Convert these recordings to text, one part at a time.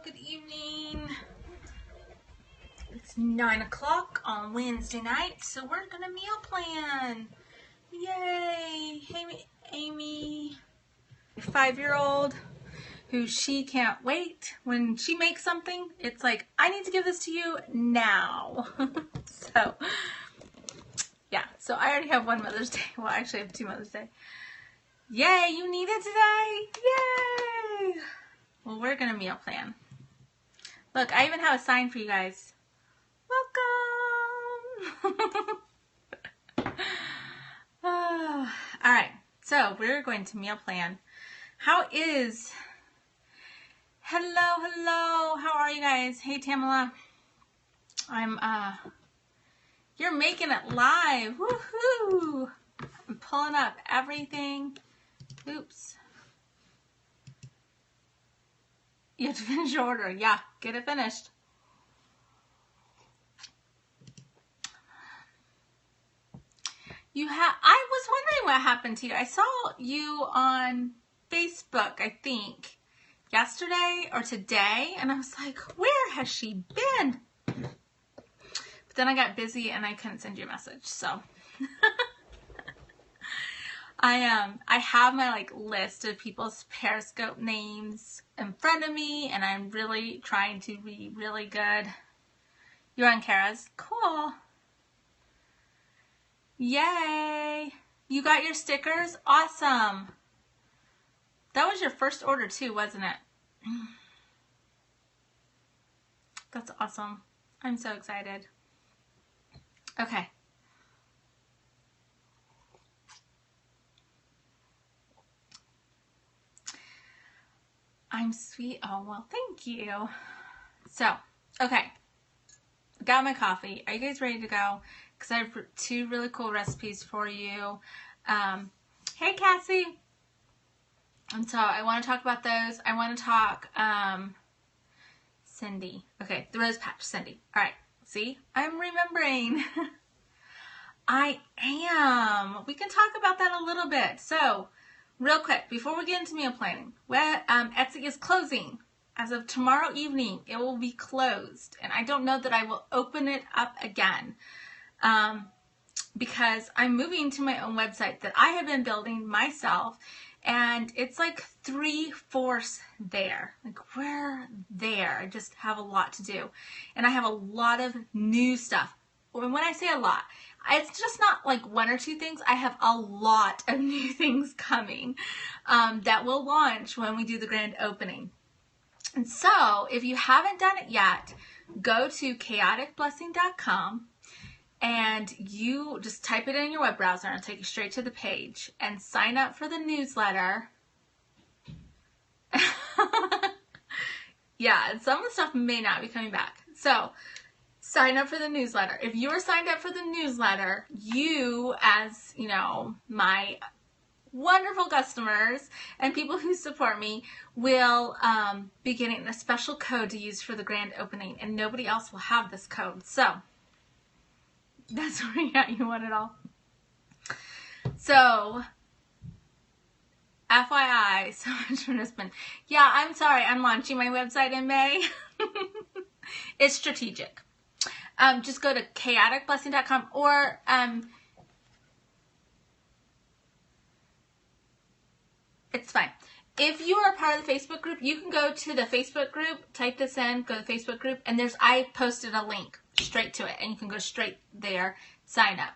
Good evening. It's 9 o'clock on Wednesday night, so we're gonna meal plan. Yay! Hey, Amy, 5-year-old, who she can't wait. When she makes something, it's like, I need to give this to you now. So, yeah, so I already have one Mother's Day. Well, actually I have 2 Mother's Day. Yay, you need it today? Yay! Well, we're gonna meal plan. Look, I even have a sign for you guys. Welcome! Alright, so we're going to meal plan. Hello, how are you guys? Hey, Tamala. You're making it live. Woohoo! I'm pulling up everything. Oops. You have to finish your order. Yeah, get it finished. I was wondering what happened to you. I saw you on Facebook, I think, yesterday or today, and I was like, where has she been? But then I got busy and I couldn't send you a message, so. I have my list of people's Periscope names in front of me, and I'm really trying to be really good. You're on Kara's? Cool. Yay! You got your stickers? Awesome. That was your first order too, wasn't it? That's awesome. I'm so excited. Okay. I'm sweet. Oh, well, thank you. So, okay. Got my coffee. Are you guys ready to go? Because I have 2 really cool recipes for you. Hey, Cassie. And so I want to talk about those. I want to talk, Cindy. Okay, the rose patch, Cindy. All right. See, I'm remembering. I am. We can talk about that a little bit. So, real quick, before we get into meal planning, Etsy is closing. As of tomorrow evening, it will be closed. And I don't know that I will open it up again. Because I'm moving to my own website that I have been building myself. And it's like 3/4 there. We're there. I just have a lot to do. And I have a lot of new stuff. And when I say a lot, it's just not like 1 or 2 things. I have a lot of new things coming that will launch when we do the grand opening. And so, if you haven't done it yet, go to chaoticblessing.com and you just type it in your web browser and it'll take you straight to the page and sign up for the newsletter. Yeah, and some of the stuff may not be coming back. So, sign up for the newsletter. If you are signed up for the newsletter, you, as, you know, my wonderful customers and people who support me will be getting a special code to use for the grand opening, and nobody else will have this code. So that's where you want it all. So FYI, so much for husband. Yeah, I'm sorry, I'm launching my website in May. It's strategic. Just go to chaoticblessing.com or it's fine. If you are part of the Facebook group, you can go to the Facebook group, type this in, go to the Facebook group, and I posted a link straight to it, and you can go straight there, sign up.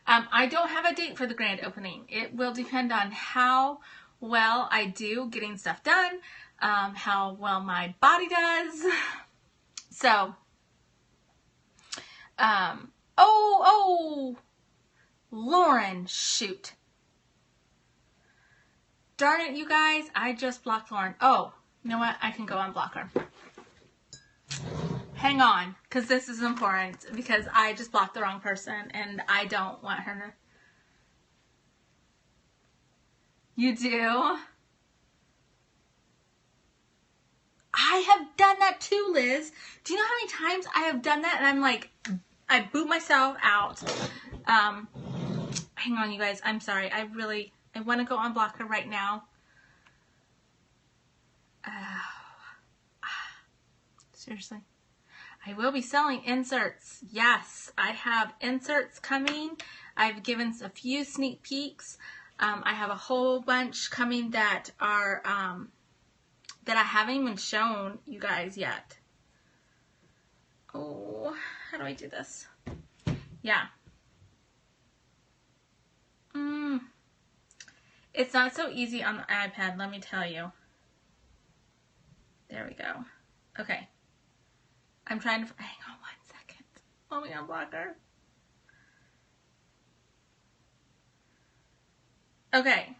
I don't have a date for the grand opening. It will depend on how well I do getting stuff done, how well my body does. So, Lauren, shoot. Darn it, you guys, I just blocked Lauren. Oh, you know what? I can go unblock her. Hang on, because this is important, because I just blocked the wrong person, and I don't want her to... You do? I have done that too, Liz. Do you know how many times I have done that, and I'm like, I boot myself out. Hang on, you guys, I'm sorry. I want to go unblock her right now. Seriously. I will be selling inserts. Yes, I have inserts coming. I've given a few sneak peeks. I have a whole bunch coming that are that I haven't even shown you guys yet. Oh, how do I do this? Yeah. It's not so easy on the iPad, let me tell you. There we go. Okay. I'm trying to, hang on 1 second. Let me unblock her. Okay.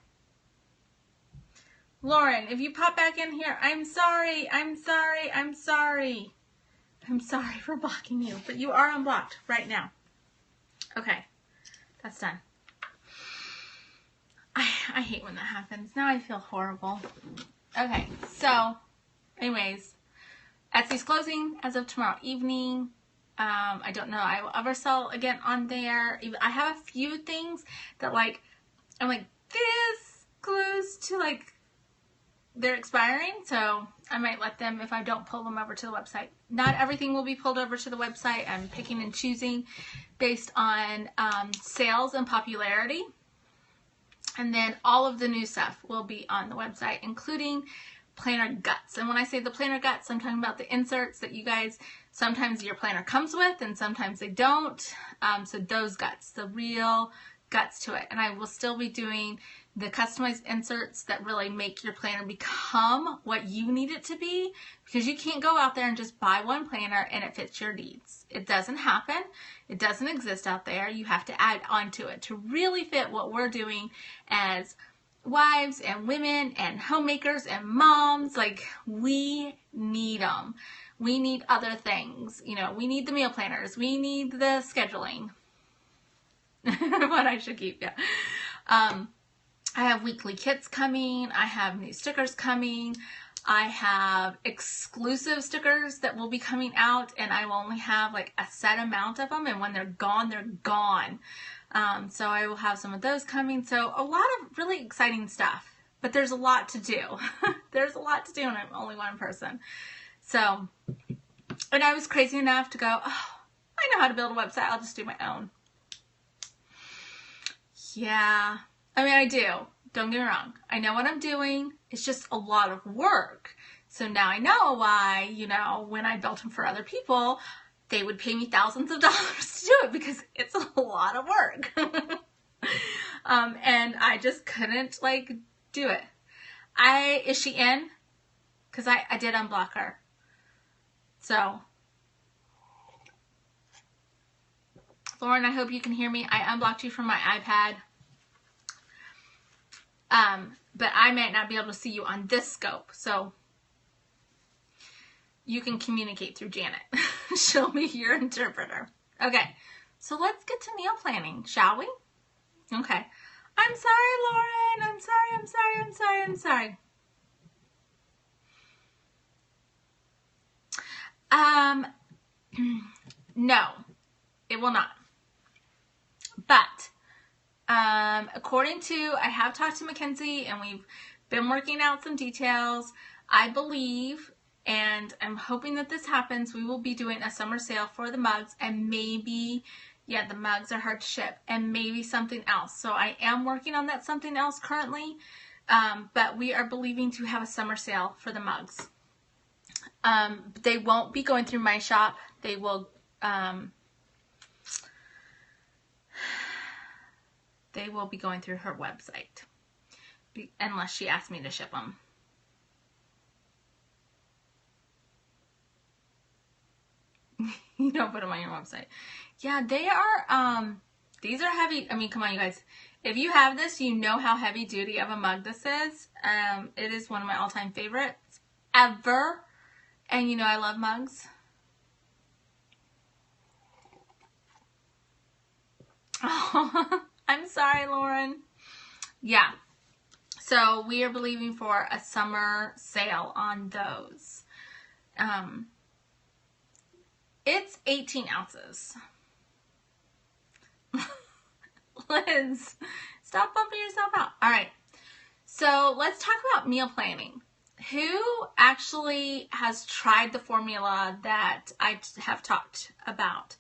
Lauren, if you pop back in here, I'm sorry. I'm sorry for blocking you, but you are unblocked right now. Okay. That's done. I hate when that happens. Now I feel horrible. Okay, so anyways, Etsy's closing as of tomorrow evening. I don't know I will ever sell again on there. I have a few things that like, I'm like, this close to like, they're expiring, so I might let them, if I don't pull them over to the website. Not everything will be pulled over to the website. I'm picking and choosing based on sales and popularity. And then all of the new stuff will be on the website, including planner guts. And when I say the planner guts, I'm talking about the inserts that you guys, sometimes your planner comes with and sometimes they don't. So those guts, the real guts to it. And I will still be doing the customized inserts that really make your planner become what you need it to be, because you can't go out there and just buy one planner and it fits your needs. It doesn't happen. It doesn't exist out there. You have to add onto it to really fit what we're doing as wives and women and homemakers and moms. Like, we need them. We need other things. You know, we need the meal planners. We need the scheduling. What I should keep, yeah. I have weekly kits coming. I have new stickers coming. I have exclusive stickers that will be coming out, and I will only have like a set amount of them, and when they're gone, they're gone. So I will have some of those coming. So a lot of really exciting stuff, but there's a lot to do. There's a lot to do, and I'm only one person. So, and I was crazy enough to go, oh, I know how to build a website. I'll just do my own. Yeah. I mean, I do. Don't get me wrong. I know what I'm doing. It's just a lot of work. So now I know why, you know, when I built them for other people, they would pay me thousands of dollars to do it, because it's a lot of work. And I just couldn't like do it. Is she in? Because I did unblock her. So, Lauren, I hope you can hear me. I unblocked you from my iPad. But I might not be able to see you on this scope, so you can communicate through Janet. She'll be your interpreter. Okay, so let's get to meal planning, shall we? Okay. I'm sorry, Lauren. I'm sorry. No, it will not. But according to, I have talked to Mackenzie and we've been working out some details. I believe, and I'm hoping that this happens, we will be doing a summer sale for the mugs, and maybe, yeah, the mugs are hard to ship, and maybe something else. So I am working on that something else currently, but we are believing to have a summer sale for the mugs. They won't be going through my shop. They will, they will be going through her website, unless she asks me to ship them. You don't put them on your website. Yeah, they are, these are heavy. I mean, come on, you guys. If you have this, you know how heavy duty of a mug this is. It is one of my all-time favorites ever. And you know I love mugs. Oh, I'm sorry, Lauren. Yeah. So we are believing for a summer sale on those. It's 18 ounces. Liz, stop bumping yourself out. All right. So let's talk about meal planning. who actually has tried the formula that I have talked about?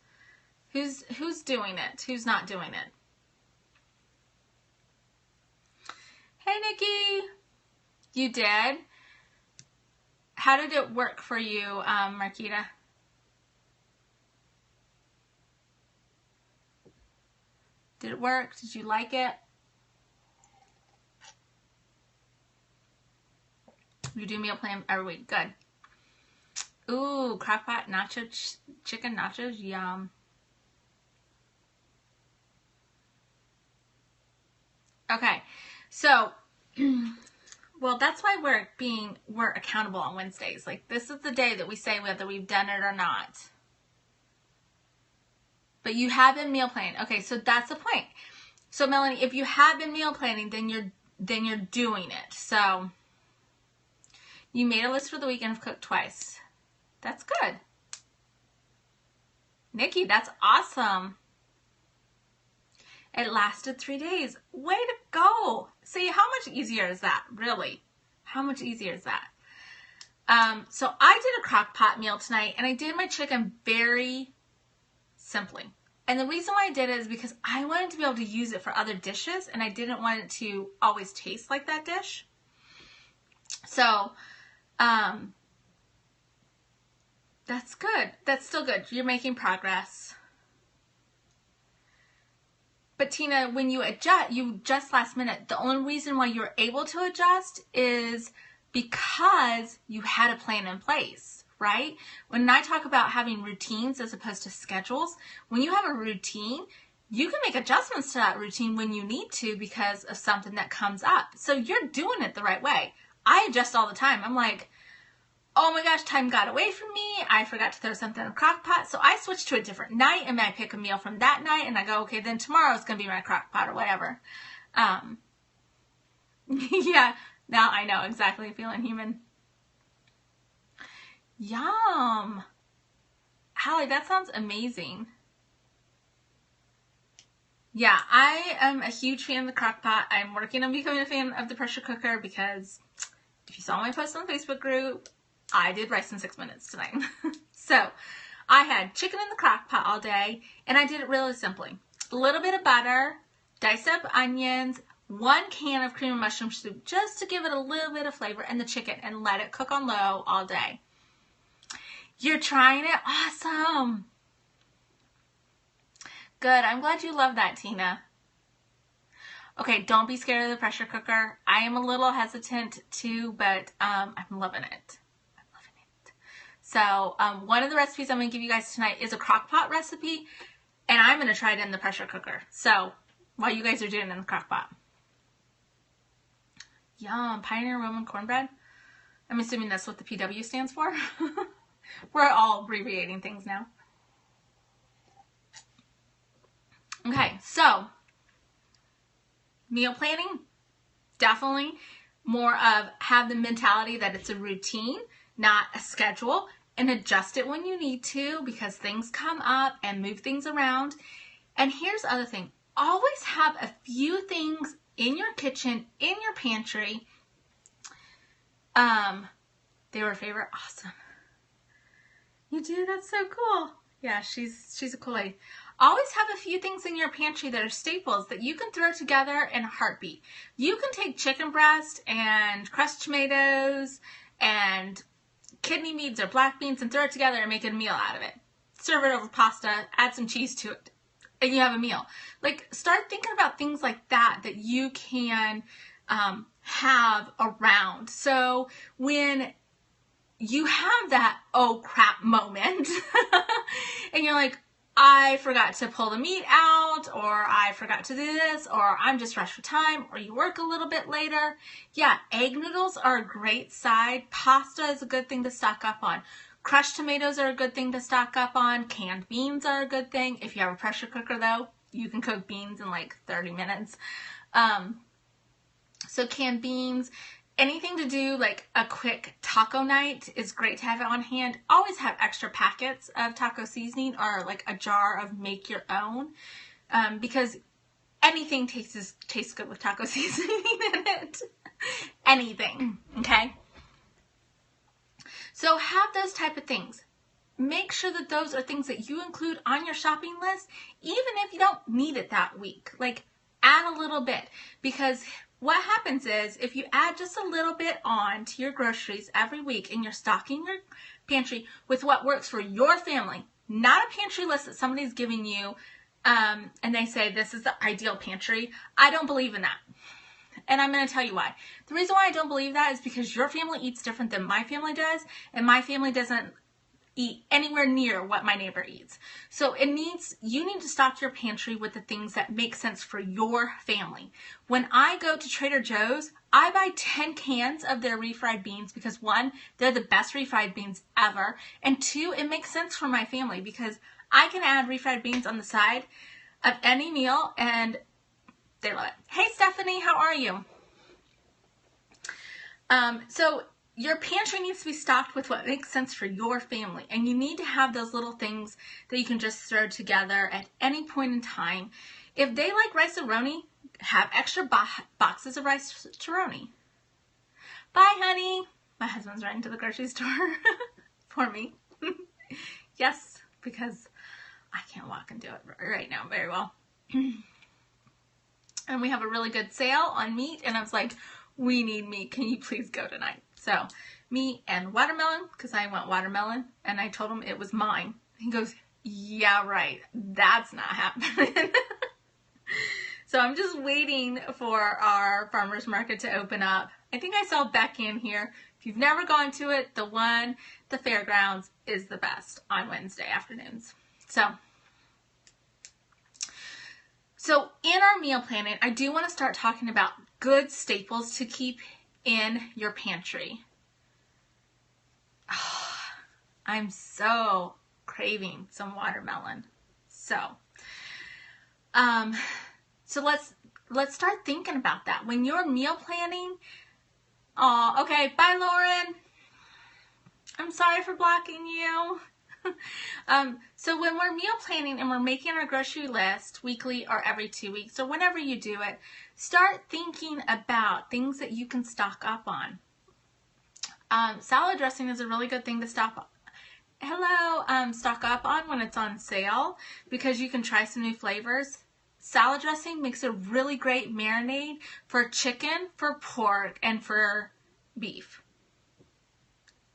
Who's doing it? Who's not doing it? Hey, Nikki. You did? How did it work for you, Marquita? Did it work? Did you like it? You do meal plan every week. Good. Ooh, crockpot nacho chicken nachos. Yum. Okay. So, well, that's why we're accountable on Wednesdays. Like, this is the day that we say whether we've done it or not. But you have been meal planning. Okay, so that's the point. So, Melanie, if you have been meal planning, then you're doing it. So, you made a list for the week and have cooked twice. That's good. Nikki, that's awesome. It lasted 3 days. Way to go. See, how much easier is that, really? How much easier is that? So I did a crock pot meal tonight, and I did my chicken very simply. And the reason why I did it is because I wanted to be able to use it for other dishes, and I didn't want it to always taste like that dish. So, that's good. That's still good. You're making progress. But Tina, when you adjust last minute. The only reason why you're able to adjust is because you had a plan in place, right? When I talk about having routines as opposed to schedules, when you have a routine, you can make adjustments to that routine when you need to because of something that comes up. So you're doing it the right way. I adjust all the time. I'm like, oh my gosh, time got away from me. I forgot to throw something in the crock pot. So I switch to a different night and I pick a meal from that night and I go, okay, then tomorrow's going to be my crock pot or whatever. Yeah, now I know exactly feeling human. Yum. Hallie, that sounds amazing. Yeah, I am a huge fan of the crock pot. I'm working on becoming a fan of the pressure cooker because if you saw my post on the Facebook group, I did rice in 6 minutes tonight. So I had chicken in the crock pot all day, and I did it really simply. A little bit of butter, diced up onions, 1 can of cream of mushroom soup just to give it a little bit of flavor, and the chicken, and let it cook on low all day. You're trying it? Awesome. Good. I'm glad you love that, Tina. Okay, don't be scared of the pressure cooker. I am a little hesitant too, but I'm loving it. So one of the recipes I'm going to give you guys tonight is a crock pot recipe, and I'm going to try it in the pressure cooker. So while you guys are doing it in the crock pot. Yum, Pioneer Roman cornbread. I'm assuming that's what the PW stands for. We're all abbreviating things now. Okay, so meal planning, definitely more of have the mentality that it's a routine, not a schedule, and adjust it when you need to because things come up and move things around. And here's the other thing. Always have a few things in your kitchen, in your pantry. They were a favorite. Awesome. You do? That's so cool. Yeah, she's a cool lady. Always have a few things in your pantry that are staples that you can throw together in a heartbeat. You can take chicken breast and crushed tomatoes and kidney beans or black beans and throw it together and make a meal out of it. Serve it over pasta, add some cheese to it, and you have a meal. Like, start thinking about things like that that you can have around. So when you have that oh crap moment and you're like, I forgot to pull the meat out, or I forgot to do this, or I'm just rushed for time, or you work a little bit later. Yeah, egg noodles are a great side. Pasta is a good thing to stock up on. Crushed tomatoes are a good thing to stock up on. Canned beans are a good thing. If you have a pressure cooker, though, you can cook beans in like 30 minutes. So canned beans. Anything to do like a quick taco night is great to have it on hand. Always have extra packets of taco seasoning or like a jar of make your own because anything tastes good with taco seasoning in it. Anything, okay? So have those type of things. Make sure that those are things that you include on your shopping list, even if you don't need it that week. Like, add a little bit, because what happens is if you add just a little bit on to your groceries every week and you're stocking your pantry with what works for your family, not a pantry list that somebody's giving you and they say this is the ideal pantry. I don't believe in that. And I'm going to tell you why. The reason why I don't believe that is because your family eats different than my family does, and my family doesn't eat anywhere near what my neighbor eats. So you need to stock your pantry with the things that make sense for your family. When I go to Trader Joe's, I buy 10 cans of their refried beans because 1, they're the best refried beans ever, and 2, it makes sense for my family because I can add refried beans on the side of any meal and they love it. Hey Stephanie, how are you? So your pantry needs to be stocked with what makes sense for your family, and you need to have those little things that you can just throw together at any point in time. If they like rice-a-roni, have extra boxes of rice-a-roni. Bye, honey. My husband's running to the grocery store for me. Yes, because I can't walk and do it right now very well. And we have a really good sale on meat, and I was like, we need meat. Can you please go tonight? So meat and watermelon, because I want watermelon, and I told him it was mine. He goes, yeah, right. That's not happening. So I'm just waiting for our farmer's market to open up. I think I saw Beck in here. If you've never gone to it, the fairgrounds is the best on Wednesday afternoons. So in our meal planning, I do want to start talking about good staples to keep in your pantry. Oh, I'm so craving some watermelon. So let's start thinking about that. When you're meal planning, okay, bye Lauren. I'm sorry for blocking you. So when we're meal planning and we're making our grocery list weekly or every 2 weeks or whenever you do it, start thinking about things that you can stock up on. Salad dressing is a really good thing to stock up on when it's on sale because you can try some new flavors. Salad dressing makes a really great marinade for chicken, for pork, and for beef.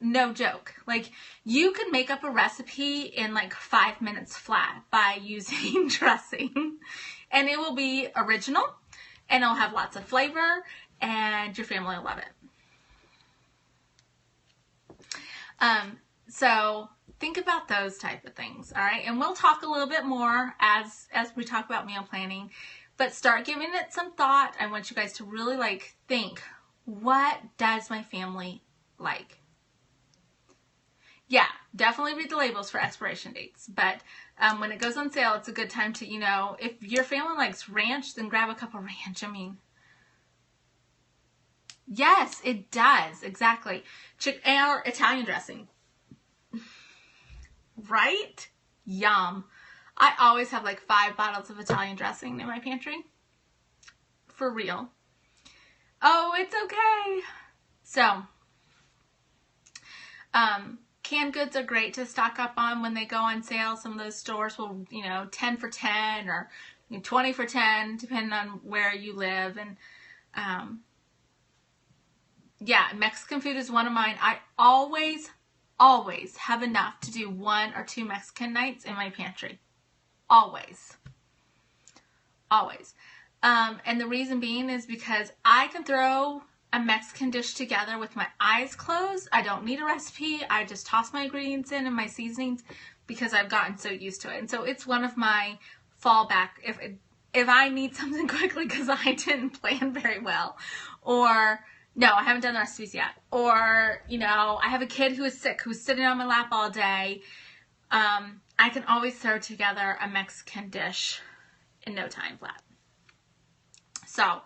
No joke. Like, you could make up a recipe in like 5 minutes flat by using dressing. And it will be original, and it'll have lots of flavor, and your family will love it. So think about those type of things, all right? And we'll talk a little bit more as we talk about meal planning, but start giving it some thought. I want you guys to really like think, what does my family like? Yeah, definitely read the labels for expiration dates, but when it goes on sale, it's a good time to, if your family likes ranch, then grab a cup of ranch. I mean, yes, it does, exactly. Or Italian dressing. Right? Yum. I always have like 5 bottles of Italian dressing in my pantry. For real. Oh, it's okay. So, canned goods are great to stock up on when they go on sale. Some of those stores will, 10 for 10 or 20 for 10, depending on where you live. And, yeah, Mexican food is one of mine. I always have enough to do 1 or 2 Mexican nights in my pantry. Always. And the reason being is because I can throw a Mexican dish together with my eyes closed. I don't need a recipe. I just toss my ingredients in and my seasonings because I've gotten so used to it. And so it's one of my fallback if I need something quickly because I didn't plan very well, or no, I haven't done the recipes yet, or I have a kid who is sick who's sitting on my lap all day. I can always throw together a Mexican dish in no time flat. So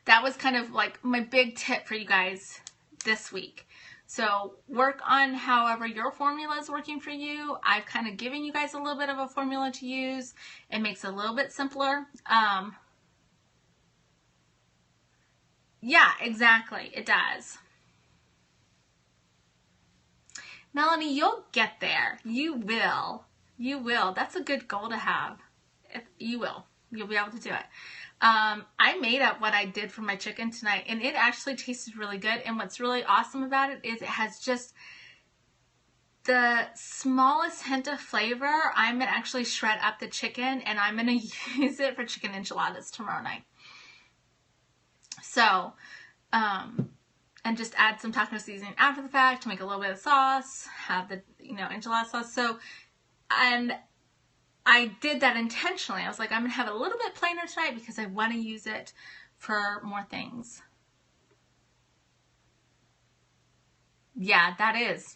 that was kind of like my big tip for you guys this week. So work on however your formula is working for you. I've kind of given you guys a little bit of a formula to use. It makes it a little bit simpler. Yeah, exactly. It does. Melanie, you'll get there. You will. You will. That's a good goal to have. You will. You'll be able to do it. I made up what I did for my chicken tonight, and it actually tasted really good. And what's really awesome about it is it has just the smallest hint of flavor. I'm going to actually shred up the chicken, and I'm going to use it for chicken enchiladas tomorrow night. So, and just add some taco seasoning after the fact to make a little bit of sauce, have the, enchilada sauce. So, and I did that intentionally. I was like, I'm going to have it a little bit plainer tonight because I want to use it for more things. Yeah, that is.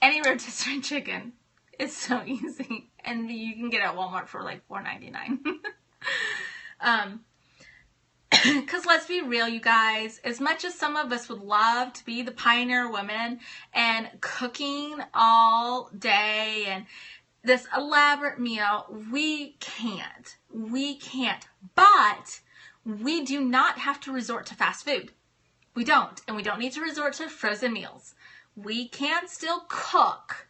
Any rotisserie chicken is so easy. And you can get it at Walmart for like $4.99. Because let's be real, you guys, as much as some of us would love to be the pioneer women and cooking all day and this elaborate meal, we can't. We can't. But we do not have to resort to fast food. We don't. And we don't need to resort to frozen meals. We can still cook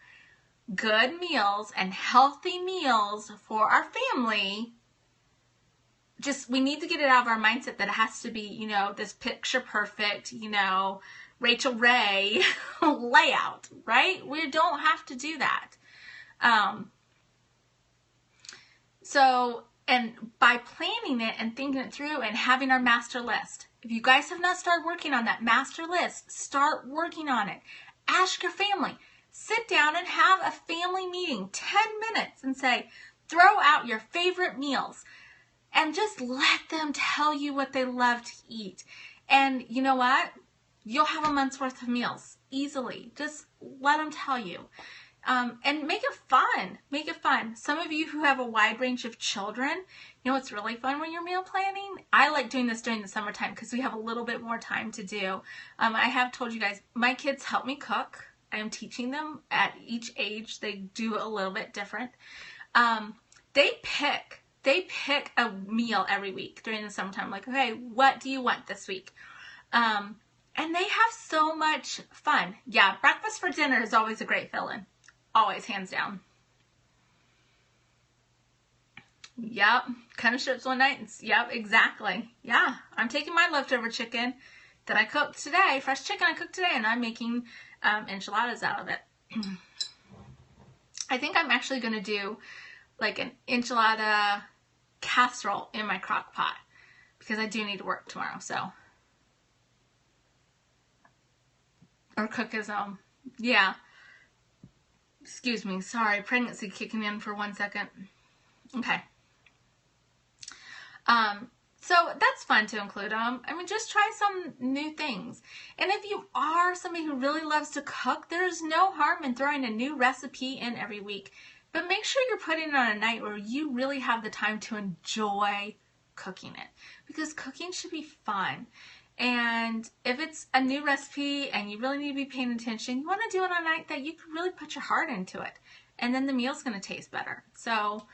good meals and healthy meals for our family. Just, we need to get it out of our mindset that it has to be, this picture perfect, Rachel Ray layout, right? We don't have to do that. So, and by planning it and thinking it through and having our master list, if you guys have not started working on that master list, start working on it. Ask your family. Sit down and have a family meeting, 10 minutes, and say, throw out your favorite meals. And just let them tell you what they love to eat. And you know what? You'll have a month's worth of meals easily. Just let them tell you. And make it fun. Make it fun. Some of you who have a wide range of children, what's really fun when you're meal planning? I like doing this during the summertime because we have a little bit more time to do. I have told you guys, my kids help me cook. I am teaching them at each age. They do a little bit different. They pick a meal every week during the summertime. Like, okay, what do you want this week? And they have so much fun. Yeah, breakfast for dinner is always a great fill-in. Always, hands down. Yep, kind of strips one night. Yep, exactly. Yeah, I'm taking my leftover chicken that I cooked today, fresh chicken I cooked today, and I'm making enchiladas out of it. I think I'm actually going to do like an enchilada casserole in my crock pot because I do need to work tomorrow, so. Or cook his own. Yeah. Excuse me. Sorry. Pregnancy kicking in for 1 second. Okay. So that's fun to include. Just try some new things. And if you are somebody who really loves to cook, there's no harm in throwing a new recipe in every week. But make sure you're putting it on a night where you really have the time to enjoy cooking it. Because cooking should be fun. And if it's a new recipe and you really need to be paying attention, you want to do it on a night that you can really put your heart into it. And then the meal's going to taste better. So,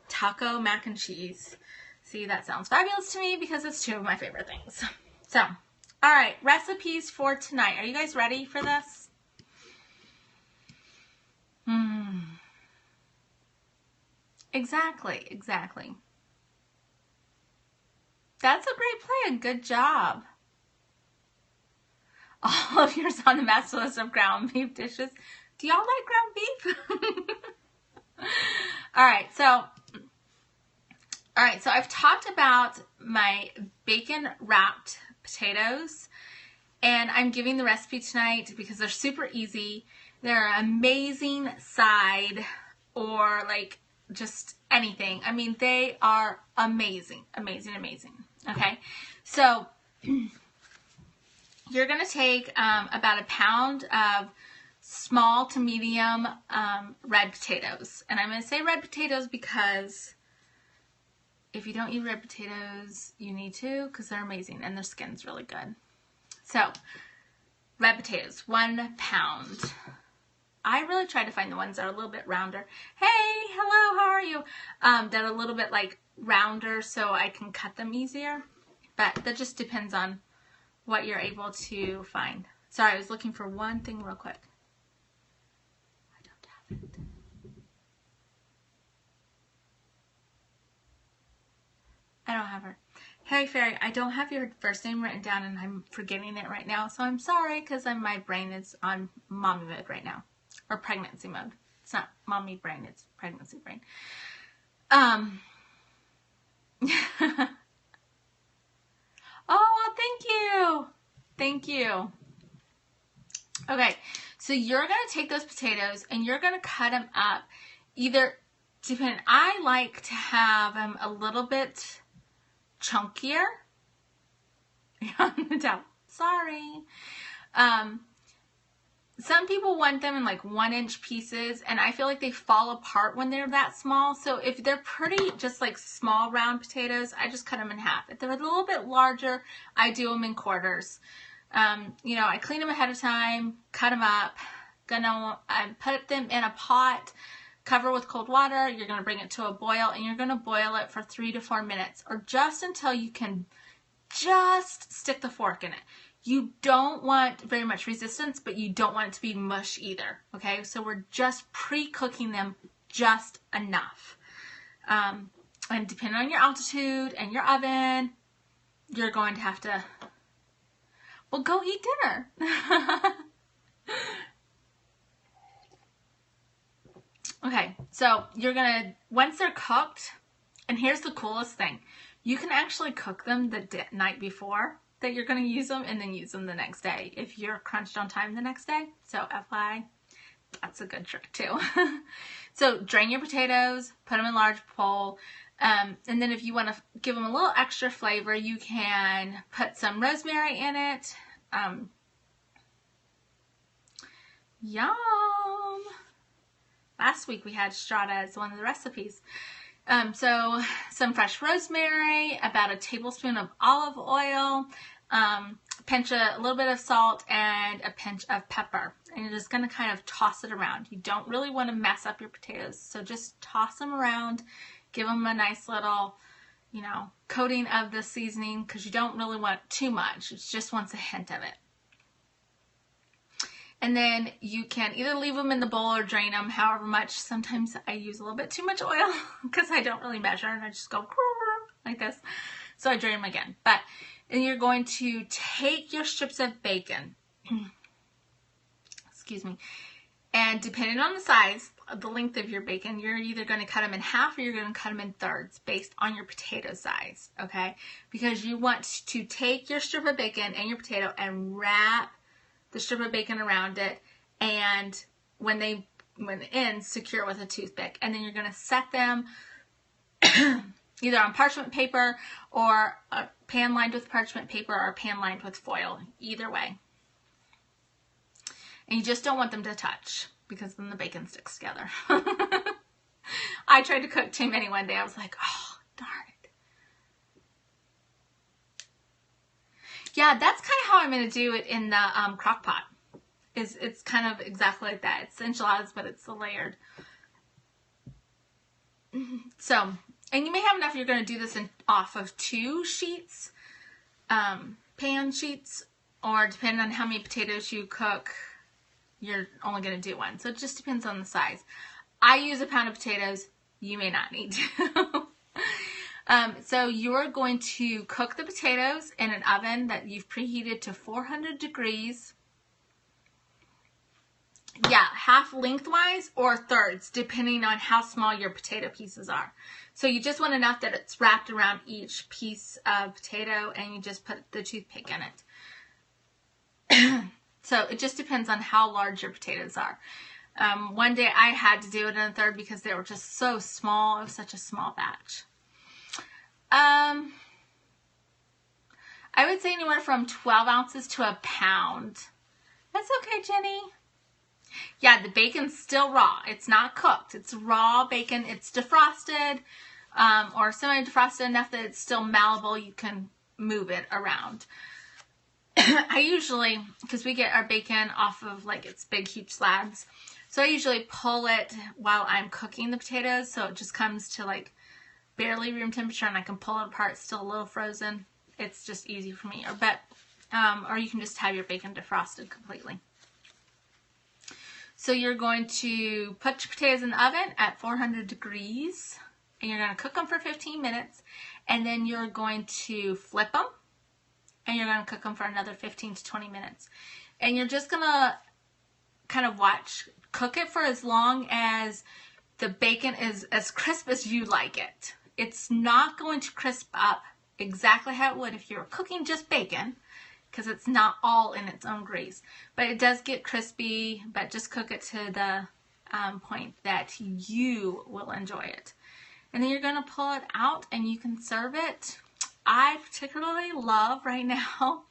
taco mac and cheese. See, that sounds fabulous to me because it's two of my favorite things. So, all right, recipes for tonight. Are you guys ready for this? Exactly. That's a great plan. Good job. All of yours on the master list of ground beef dishes. Do y'all like ground beef? All right, so I've talked about my bacon wrapped potatoes, and I'm giving the recipe tonight because they're super easy. They're an amazing side or like just anything. They are amazing. Okay, so you're going to take about a pound of small to medium red potatoes. And I'm going to say red potatoes because if you don't eat red potatoes, you need to because they're amazing and their skin's really good. So, red potatoes, 1 pound. I really try to find the ones that are a little bit rounder. Hey, hello, how are you? That are a little bit like rounder so I can cut them easier. But that just depends on what you're able to find. Sorry, I was looking for one thing real quick. I don't have it. I don't have her. Hey, Fairy, I don't have your first name written down, and I'm forgetting it right now. So I'm sorry, because my brain is on mommy mode right now. Or pregnancy mode. It's not mommy brain, it's pregnancy brain. Oh, well, thank you. Thank you. Okay, so you're going to take those potatoes and you're going to cut them up. Either, depending, I like to have them a little bit chunkier. Sorry. Some people want them in like 1-inch pieces, and I feel like they fall apart when they're that small. So if they're pretty, just like small round potatoes, I just cut them in half. If they're a little bit larger, I do them in quarters. You know, I clean them ahead of time, cut them up, I put them in a pot, cover with cold water. You're going to bring it to a boil, and you're going to boil it for 3 to 4 minutes, or just until you can just stick the fork in it. You don't want very much resistance, but you don't want it to be mush either. Okay, so we're just pre-cooking them just enough. And depending on your altitude and your oven, you're going to have to, well, go eat dinner. Okay, so you're gonna, once they're cooked, and here's the coolest thing, you can actually cook them the night before that you're going to use them, and then use them the next day if you're crunched on time the next day. So FYI, that's a good trick too. So drain your potatoes, put them in a large bowl, and then if you want to give them a little extra flavor, you can put some rosemary in it. Yum! Last week we had strata as one of the recipes. So some fresh rosemary, about a tablespoon of olive oil, a little bit of salt, and a pinch of pepper. And you're just going to kind of toss it around. You don't really want to mess up your potatoes, so just toss them around, give them a nice little, you know, coating of the seasoning, because you don't really want too much. It just wants a hint of it. And then you can either leave them in the bowl or drain them however much. Sometimes I use a little bit too much oil because I don't really measure, and I just go like this. So I drain them again. But then you're going to take your strips of bacon, excuse me, and depending on the size, the length of your bacon, you're either going to cut them in half or you're going to cut them in thirds based on your potato size, okay? Because you want to take your strip of bacon and your potato and wrap the strip of bacon around it, and when the ends, secure with a toothpick. And then you're going to set them either on parchment paper or a pan lined with parchment paper or a pan lined with foil, either way. And you just don't want them to touch, because then the bacon sticks together. I tried to cook too many one day. I was like, oh, darn it. Yeah, that's kind of how I'm going to do it in the crock pot. It's kind of exactly like that. It's enchiladas, but it's layered. So, and you may have enough. You're going to do this off of 2 sheets, pan sheets, or depending on how many potatoes you cook, you're only going to do 1. So it just depends on the size. I use a pound of potatoes. You may not need to. So you're going to cook the potatoes in an oven that you've preheated to 400 degrees. Yeah, half lengthwise or thirds, depending on how small your potato pieces are. So you just want enough that it's wrapped around each piece of potato, and you just put the toothpick in it. So it just depends on how large your potatoes are. One day I had to do it in a third because they were just so small. It was such a small batch. I would say anywhere from 12 ounces to a pound. That's okay, Jenny. Yeah, the bacon's still raw. It's not cooked. It's raw bacon. It's defrosted, or semi-defrosted enough that it's still malleable. You can move it around. I usually, because we get our bacon off of like its big, huge slabs, so I usually pull it while I'm cooking the potatoes, so it just comes to like barely room temperature, and I can pull it apart. It's still a little frozen. It's just easy for me. But or you can just have your bacon defrosted completely. So you're going to put your potatoes in the oven at 400 degrees, and you're going to cook them for 15 minutes, and then you're going to flip them, and you're going to cook them for another 15 to 20 minutes. And you're just going to kind of cook it for as long as the bacon is as crisp as you like it. It's not going to crisp up exactly how it would if you were cooking just bacon, because it's not all in its own grease. But it does get crispy, but just cook it to the point that you will enjoy it. And then you're going to pull it out and you can serve it. I particularly love right now,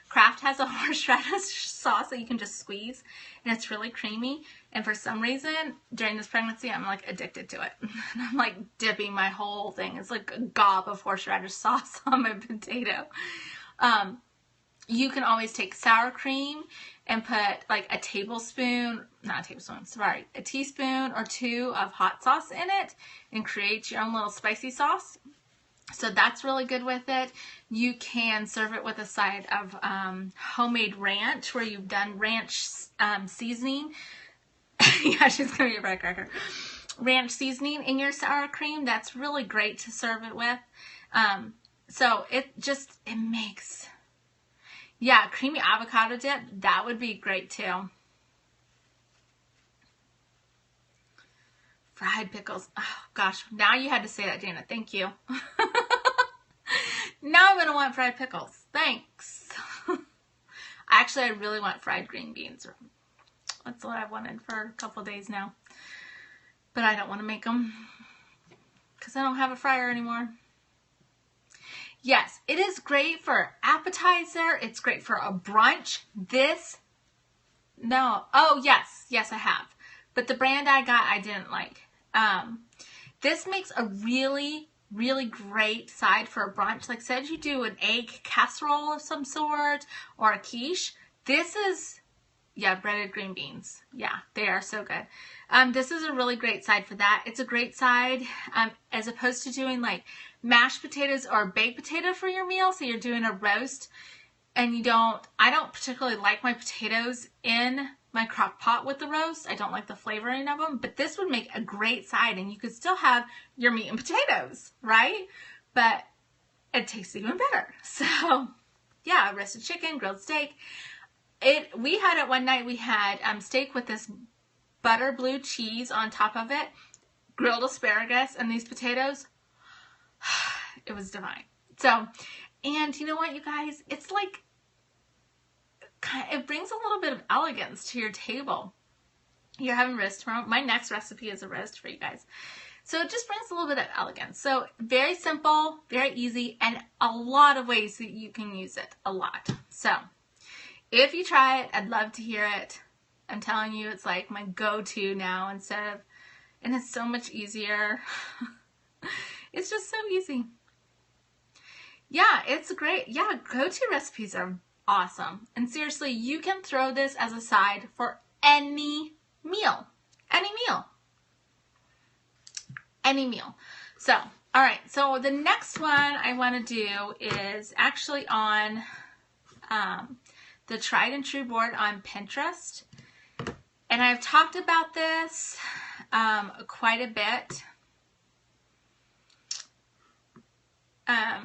Kraft has a horseradish sauce that you can just squeeze, and it's really creamy. And for some reason, during this pregnancy, I'm like addicted to it. And I'm like dipping my whole thing. It's like a gob of horseradish sauce on my potato. You can always take sour cream and put like a teaspoon or two of hot sauce in it and create your own little spicy sauce. So that's really good with it. You can serve it with a side of homemade ranch, where you've done ranch seasoning. Yeah, she's going to be a firecracker. Ranch seasoning in your sour cream. That's really great to serve it with. So it makes, yeah, creamy avocado dip. That would be great too. Fried pickles. Oh, gosh. Now you had to say that, Dana. Thank you. Now I'm going to want fried pickles. Thanks. Actually, I really want fried green beans. That's what I've wanted for a couple days now. But I don't want to make them because I don't have a fryer anymore. Yes, it is great for appetizer. It's great for a brunch. Oh, yes, I have. But the brand I got, I didn't like. This makes a really, really great side for a brunch. Like, said you do an egg casserole of some sort or a quiche. This is, yeah, breaded green beans. Yeah, they are so good. This is a really great side for that. It's a great side as opposed to doing like mashed potatoes or baked potato for your meal. So you're doing a roast and I don't particularly like my potatoes in my crock pot with the roast. I don't like the flavoring of them, but this would make a great side and you could still have your meat and potatoes, right? But it tastes even better. So yeah, roasted chicken, grilled steak. We had it one night, we had steak with this butter blue cheese on top of it, grilled asparagus, and these potatoes. It was divine. So, and you know what, you guys? It's like, it brings a little bit of elegance to your table. You're having roast tomorrow. My next recipe is a roast for you guys. So it just brings a little bit of elegance. So very simple, very easy, and a lot of ways that you can use it. A lot. So if you try it, I'd love to hear it. I'm telling you, it's like my go-to now and it's so much easier. It's just so easy. Yeah, it's great. Yeah, go-to recipes are awesome. And seriously, you can throw this as a side for any meal. Any meal. Any meal. So, all right. So the next one I want to do is actually on the Tried and True board on Pinterest. And I've talked about this quite a bit. I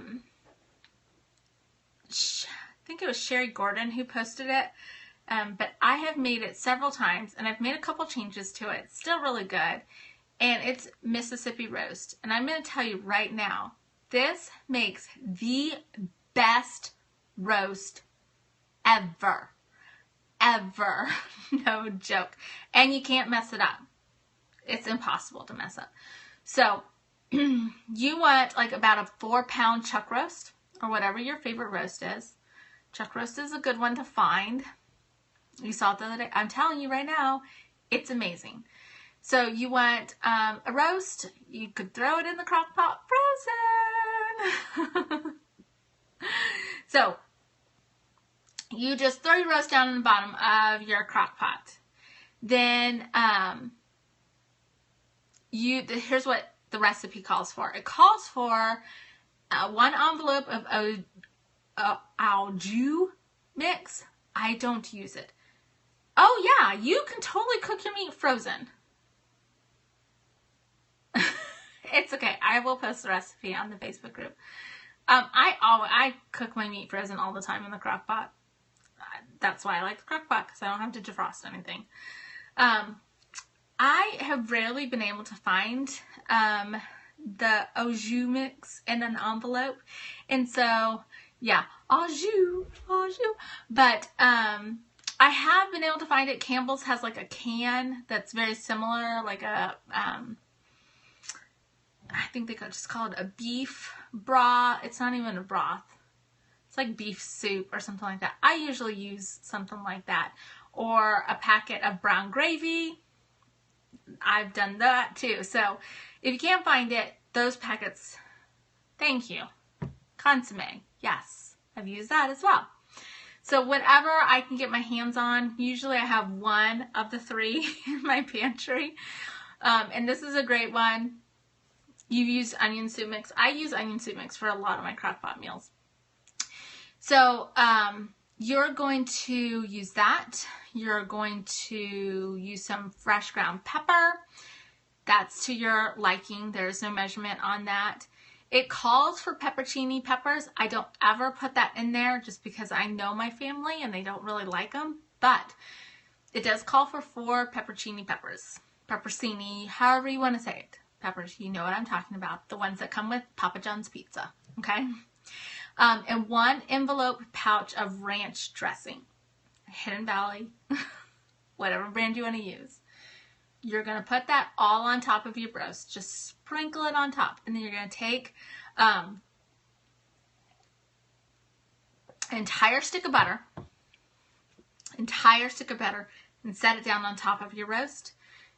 think it was Sherry Gordon who posted it, but I have made it several times, and I've made a couple changes to it. It's still really good, and it's Mississippi roast. And I'm going to tell you right now, this makes the best roast ever. Ever. No joke. And you can't mess it up. It's impossible to mess up. So you want like about a 4-pound chuck roast or whatever your favorite roast is. Chuck roast is a good one to find. You saw it the other day. I'm telling you right now, it's amazing. So you want a roast. You could throw it in the crock pot frozen. So you just throw your roast down in the bottom of your crock pot. Then here's what the recipe calls for. It calls for 1 envelope of au jus mix, I don't use it. Oh yeah, you can totally cook your meat frozen. It's okay. I will post the recipe on the Facebook group. I cook my meat frozen all the time in the crock pot. That's why I like the crock pot, because I don't have to defrost anything. I have rarely been able to find the au jus mix in an envelope, and so yeah, au jus. But I have been able to find it. Campbell's has like a can that's very similar, like a I think they could just call it a beef broth. It's not even a broth. It's like beef soup or something like that. I usually use something like that. Or a packet of brown gravy. I've done that too. So if you can't find it, those packets, thank you. Consomme, yes, I've used that as well. So whatever I can get my hands on, usually I have one of the three in my pantry. And this is a great one. You've used onion soup mix. I use onion soup mix for a lot of my crock pot meals. So you're going to use that. You're going to use some fresh ground pepper. That's to your liking. There's no measurement on that. It calls for peppercini peppers. I don't ever put that in there just because I know my family and they don't really like them. But it does call for 4 peppercini peppers. Peppercini, however you want to say it. Peppers, you know what I'm talking about. The ones that come with Papa John's pizza. Okay? And 1 envelope pouch of ranch dressing. Hidden Valley. Whatever brand you want to use. You're going to put that all on top of your roast. Just sprinkle it on top. And then you're going to take an entire stick of butter. And set it down on top of your roast.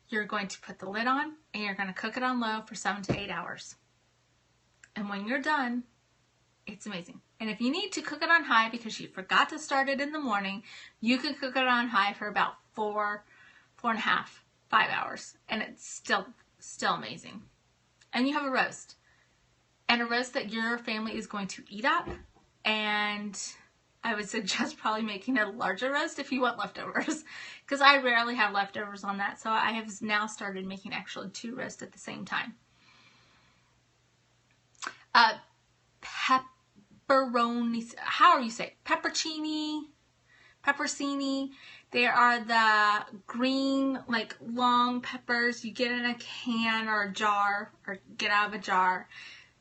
You're going to put the lid on. And you're going to cook it on low for 7 to 8 hours. And when you're done, it's amazing. And if you need to cook it on high because you forgot to start it in the morning, you can cook it on high for about 4.5, 5 hours. And it's still amazing. And you have a roast. And a roast that your family is going to eat up. And I would suggest probably making a larger roast if you want leftovers. Because I rarely have leftovers on that. So I have now started making actually 2 roasts at the same time. Pepperoni, how do you say it? Peppercini. They are the green, like long peppers you get in a can or a jar, or get out of a jar.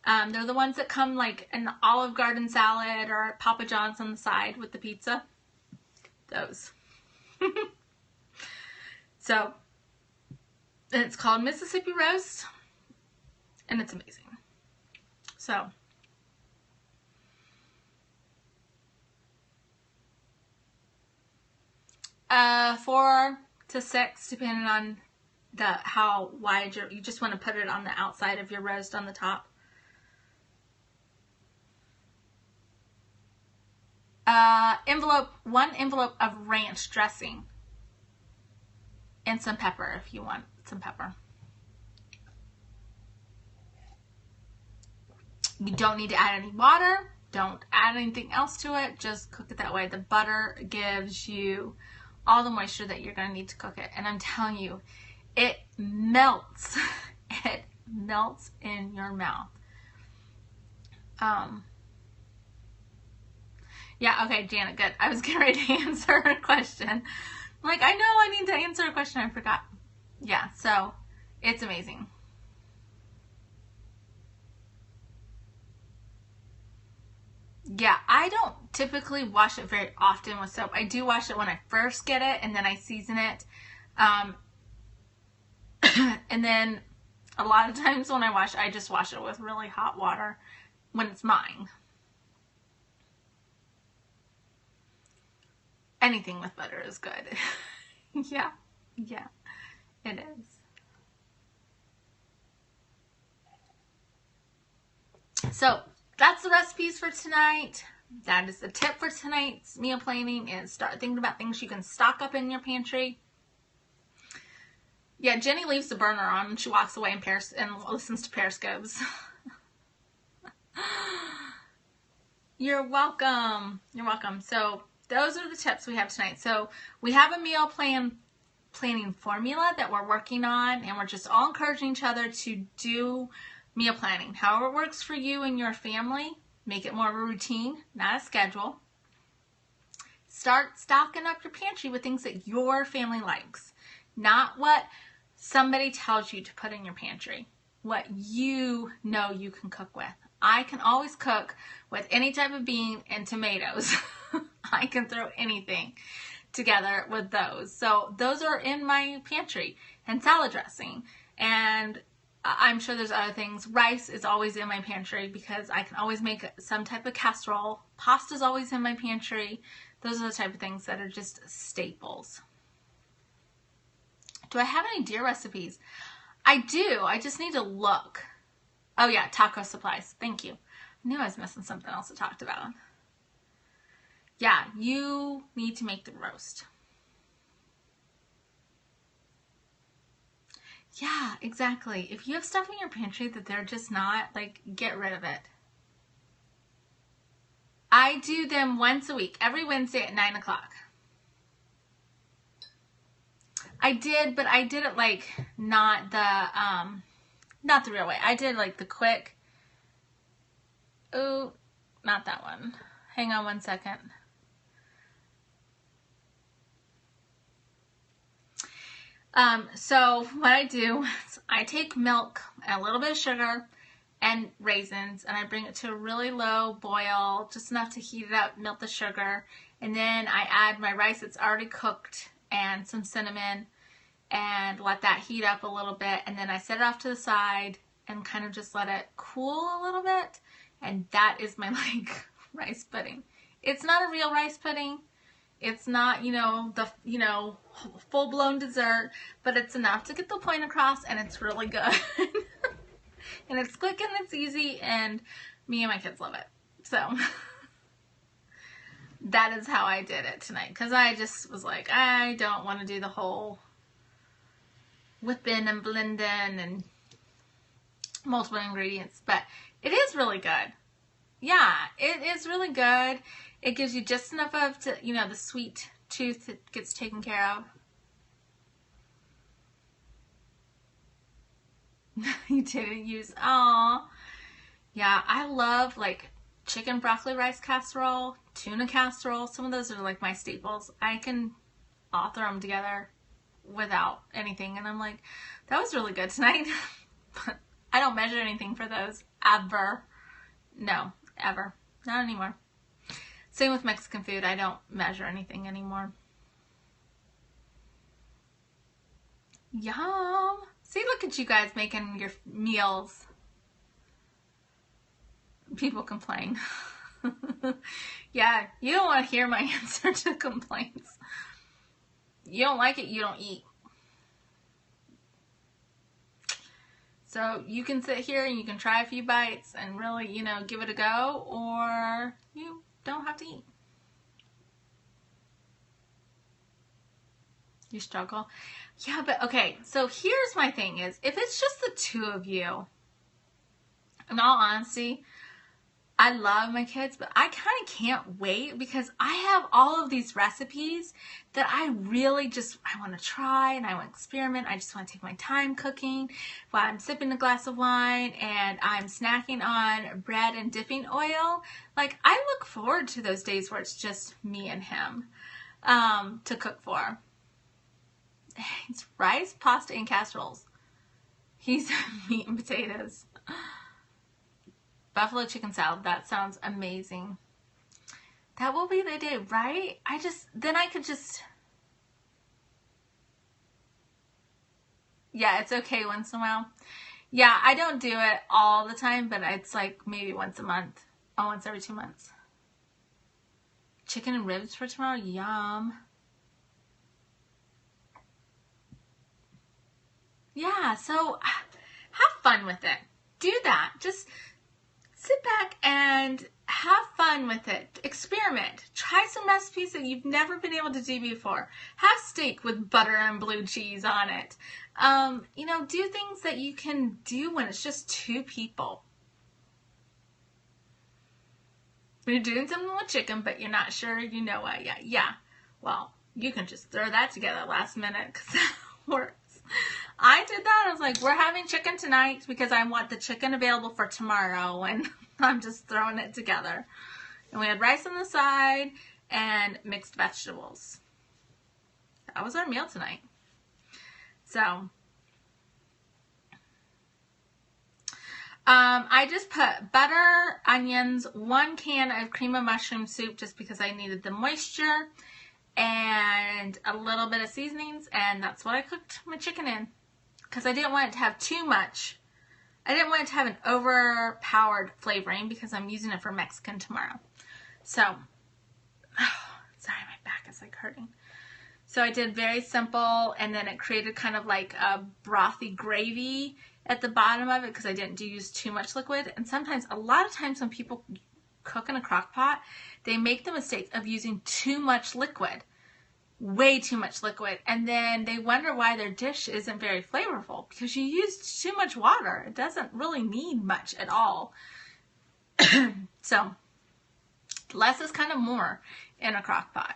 They're the ones that come like in the Olive Garden salad or at Papa John's on the side with the pizza. Those. So, and it's called Mississippi Roast, and it's amazing. So, 4 to 6, depending on how wide you just want to put it on the outside of your roast on the top. One envelope of ranch dressing. And some pepper if you want some pepper. You don't need to add any water. Don't add anything else to it. Just cook it that way. The butter gives you all the moisture that you're going to need to cook it. And I'm telling you, it melts. It melts in your mouth. Yeah, okay, Janet, good. I was getting ready to answer her question. I'm like, I know I need to answer a question. I forgot. Yeah, so it's amazing. Yeah, I don't typically wash it very often with soap. I do wash it when I first get it, and then I season it. And then a lot of times when I wash, I just wash it with really hot water when it's mine. Anything with butter is good. Yeah, it is. So that's the recipes for tonight. That is the tip for tonight's meal planning, is start thinking about things you can stock up in your pantry. Yeah, Jenny leaves the burner on and she walks away and listens to Periscopes. You're welcome. You're welcome. So those are the tips we have tonight. So we have a meal planning formula that we're working on, and we're just all encouraging each other to do meal planning. However it works for you and your family, make it more of a routine, not a schedule. Start stocking up your pantry with things that your family likes, not what somebody tells you to put in your pantry, what you know you can cook with. I can always cook with any type of bean and tomatoes. I can throw anything together with those. So those are in my pantry, and salad dressing. And I'm sure there's other things. Rice is always in my pantry because I can always make some type of casserole. Pasta's always in my pantry. Those are the type of things that are just staples. Do I have any deer recipes? I do. I just need to look. Oh yeah, taco supplies. Thank you. I knew I was missing something else I talked about. Yeah, you need to make the roast. Yeah, exactly. If you have stuff in your pantry that they're just not, like, get rid of it. I do them once a week, every Wednesday at 9 o'clock. I did, but I did it like not the real way. I did like the quick. Oh, not that one. Hang on one second. So what I do is I take milk and a little bit of sugar and raisins, and I bring it to a really low boil, just enough to heat it up, melt the sugar, and then I add my rice that's already cooked and some cinnamon and let that heat up a little bit, and then I set it off to the side and kind of just let it cool a little bit, and that is my like rice pudding. It's not a real rice pudding. It's not, the full-blown dessert, but it's enough to get the point across, and it's really good. And it's quick and it's easy, and me and my kids love it. So that is how I did it tonight, because I just was like, I don't want to do the whole whipping and blending and multiple ingredients, but it is really good. Yeah, it is really good. It gives you just enough of, the sweet tooth that gets taken care of. You didn't use, aw. Yeah, I love like chicken broccoli rice casserole, tuna casserole. Some of those are like my staples. I can all throw them together without anything. And I'm like, that was really good tonight. But I don't measure anything for those ever. No, ever. Not anymore. Same with Mexican food. I don't measure anything anymore. Yum. See, look at you guys making your meals. People complain. Yeah, you don't want to hear my answer to complaints. You don't like it, you don't eat. So you can sit here and you can try a few bites and really, give it a go, or you don't have to eat. You struggle? Yeah, but okay, so here's my thing is, if it's just the two of you, in all honesty, I love my kids, but I kind of can't wait because I have all of these recipes that I really I want to try and I want to experiment. I just want to take my time cooking while I'm sipping a glass of wine and I'm snacking on bread and dipping oil. Like, I look forward to those days where it's just me and him to cook for. It's rice, pasta, and casseroles. He's meat and potatoes. Buffalo chicken salad. That sounds amazing. That will be the day, right? Then I could just... Yeah, it's okay once in a while. Yeah, I don't do it all the time, but it's like maybe once a month. Or once every 2 months. Chicken and ribs for tomorrow? Yum. Yeah, so have fun with it. Do that. Just sit back and have fun with it. Experiment. Try some recipes that you've never been able to do before. Have steak with butter and blue cheese on it. Do things that you can do when it's just two people. You're doing something with chicken, but you're not sure you know what yet. Yeah. Well, you can just throw that together last minute because that works. I did that. I was like, we're having chicken tonight because I want the chicken available for tomorrow. And I'm just throwing it together. And we had rice on the side and mixed vegetables. That was our meal tonight. So, I just put butter, onions, 1 can of cream of mushroom soup just because I needed the moisture, and a little bit of seasonings, and that's what I cooked my chicken in. Because I didn't want it to have too much. I didn't want it to have an overpowered flavoring because I'm using it for Mexican tomorrow. So, sorry, my back is like hurting. So I did very simple, and then it created kind of like a brothy gravy at the bottom of it because I didn't use too much liquid. And sometimes, a lot of times when people cook in a crock pot, they make the mistake of using too much liquid, way too much liquid, and then they wonder why their dish isn't very flavorful because you used too much water. It doesn't really need much at all. So, less is kind of more in a crock pot.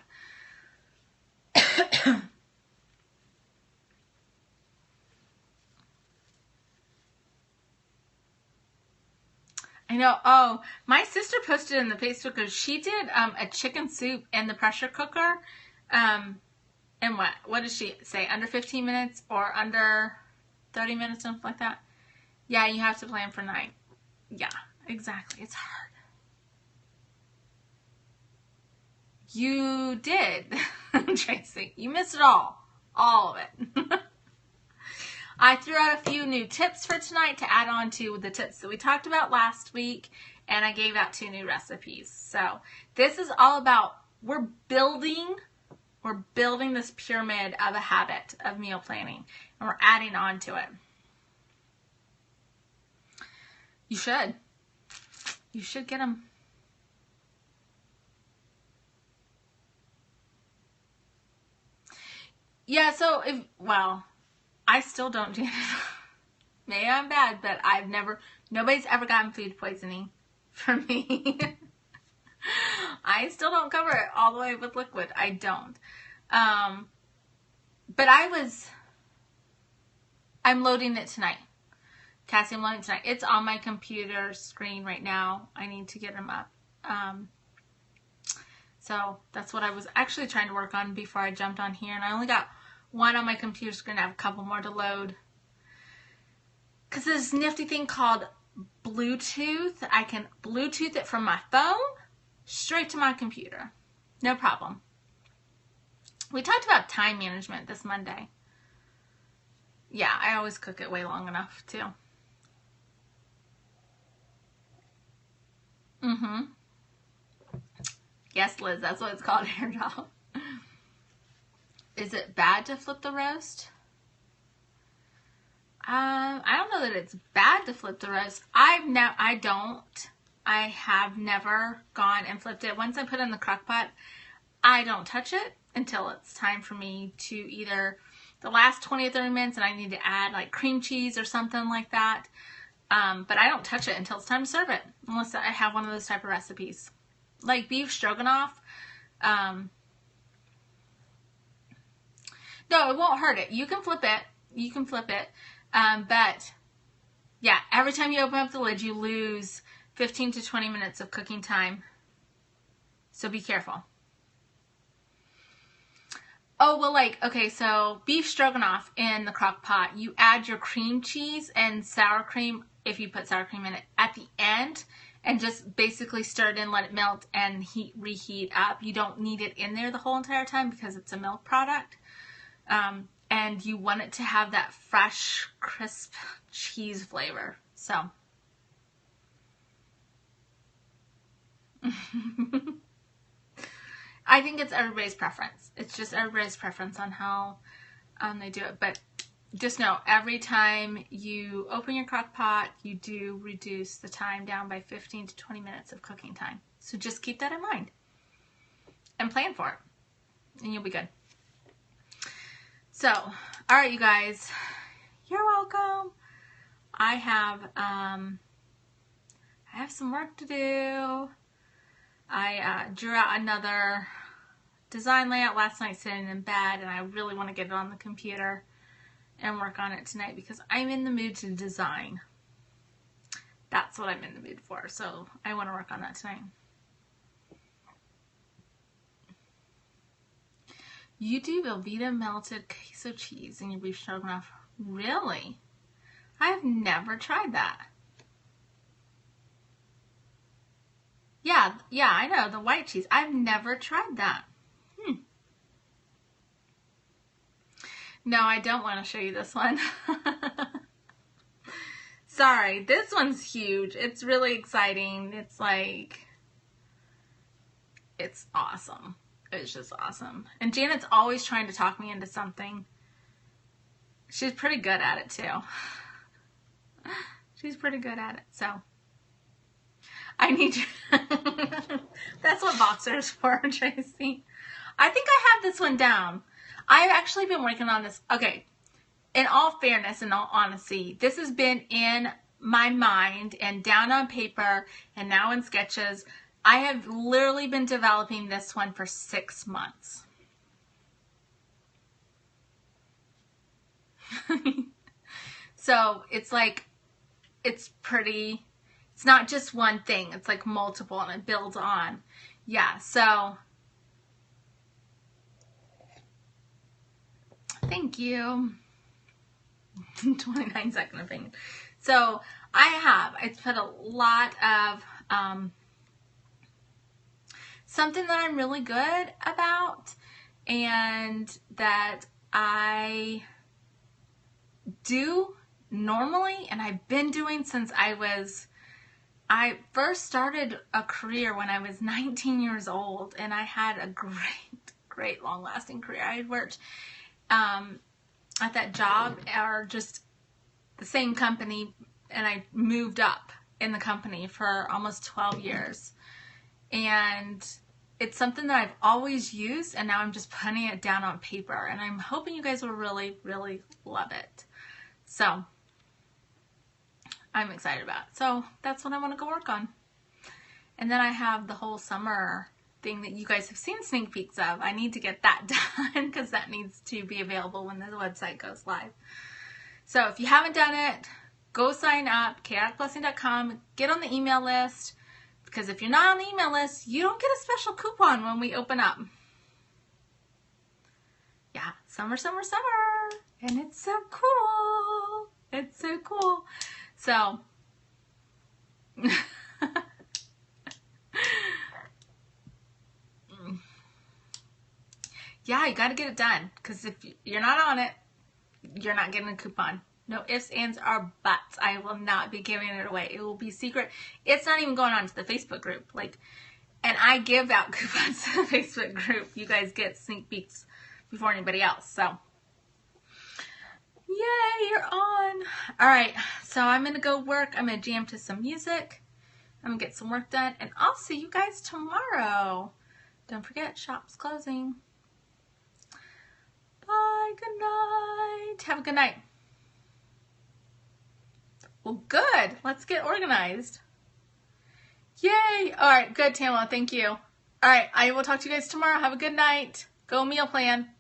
I know. Oh, my sister posted in the Facebook group. She did a chicken soup in the pressure cooker. And what did she say? Under 15 minutes or under 30 minutes, something like that? Yeah, you have to plan for night. Yeah, exactly. It's hard. You did, Tracy. You missed it all. All of it. I threw out a few new tips for tonight to add on to the tips that we talked about last week, and I gave out 2 new recipes. So this is all about, we're building this pyramid of a habit of meal planning, and we're adding on to it. You should. You should get them. Yeah, so I still don't do it. Maybe I'm bad, but nobody's ever gotten food poisoning from me. I still don't cover it all the way with liquid. I don't. But I'm loading it tonight. Cassie, I'm loading it tonight. It's on my computer screen right now. I need to get them up. So that's what I was actually trying to work on before I jumped on here. And I only got 1 on my computer screen. I have a couple more to load. Because this nifty thing called Bluetooth, I can Bluetooth it from my phone straight to my computer. No problem. We talked about time management this Monday. Yeah, I always cook it way long enough too. Yes, Liz, that's what it's called, hair job. Is it bad to flip the roast? I don't know that it's bad to flip the roast. I have never gone and flipped it. Once I put it in the crock pot, I don't touch it until it's time for me to either the last 20 or 30 minutes and I need to add like cream cheese or something like that. But I don't touch it until it's time to serve it, unless I have one of those type of recipes. Like beef stroganoff. No, it won't hurt it. You can flip it. But yeah, every time you open up the lid, you lose 15 to 20 minutes of cooking time. So be careful. Oh, well, okay, so beef stroganoff in the crock pot, you add your cream cheese and sour cream, if you put sour cream in it, at the end, and just basically stir it in, let it melt, and reheat up. You don't need it in there the whole entire time because it's a milk product. And you want it to have that fresh, crisp cheese flavor. So. I think it's everybody's preference. It's just everybody's preference on how they do it. But just know, every time you open your crock pot, you do reduce the time down by 15 to 20 minutes of cooking time. So just keep that in mind. And plan for it. And you'll be good. So, all right, you guys. You're welcome. I have some work to do. I drew out another design layout last night sitting in bed, and I really want to get it on the computer and work on it tonight because I'm in the mood to design. That's what I'm in the mood for, so I want to work on that tonight. You do Velveeta melted queso cheese in your beef stroganoff. Really? I have never tried that. Yeah, I know, the white cheese. I've never tried that. No, I don't want to show you this one. Sorry, this one's huge. It's really exciting. It's like, it's awesome. It's just awesome. And Janet's always trying to talk me into something. She's pretty good at it too. She's pretty good at it, so. I need to. That's what Voxer is for, Tracy. I think I have this one down. I've actually been working on this. Okay, in all fairness and all honesty, this has been in my mind and down on paper and now in sketches. I have literally been developing this one for 6 months. So it's like, it's pretty, it's not just one thing. It's like multiple and it builds on. Yeah, so thank you. 29-second opinion. So it's put a lot of something that I'm really good about and that I do normally and I've been doing since I first started a career when I was 19 years old, and I had a great long-lasting career. I had worked at that job or just the same company, and I moved up in the company for almost 12 years. And it's something that I've always used, and now I'm just putting it down on paper, and I'm hoping you guys will really, really love it. So I'm excited about it. So that's what I want to go work on. And then I have the whole summer thing that you guys have seen sneak peeks of. I need to get that done because that needs to be available when the website goes live. So if you haven't done it, go sign up, chaoticblessing.com, get on the email list, because if you're not on the email list, you don't get a special coupon when we open up. Yeah, summer, summer, summer. And it's so cool. It's so cool. So, yeah, you got to get it done. Because if you're not on it, you're not getting a coupon. No ifs, ands, or buts. I will not be giving it away. It will be secret. It's not even going on to the Facebook group. And I give out coupons to the Facebook group. You guys get sneak peeks before anybody else. So, yay, you're on. All right, so I'm going to go work. I'm going to jam to some music. I'm going to get some work done. And I'll see you guys tomorrow. Don't forget, shop's closing. Bye, good night. Have a good night. Well, good. Let's get organized. Yay. All right, good, Tamla. Thank you. All right, I will talk to you guys tomorrow. Have a good night. Go meal plan.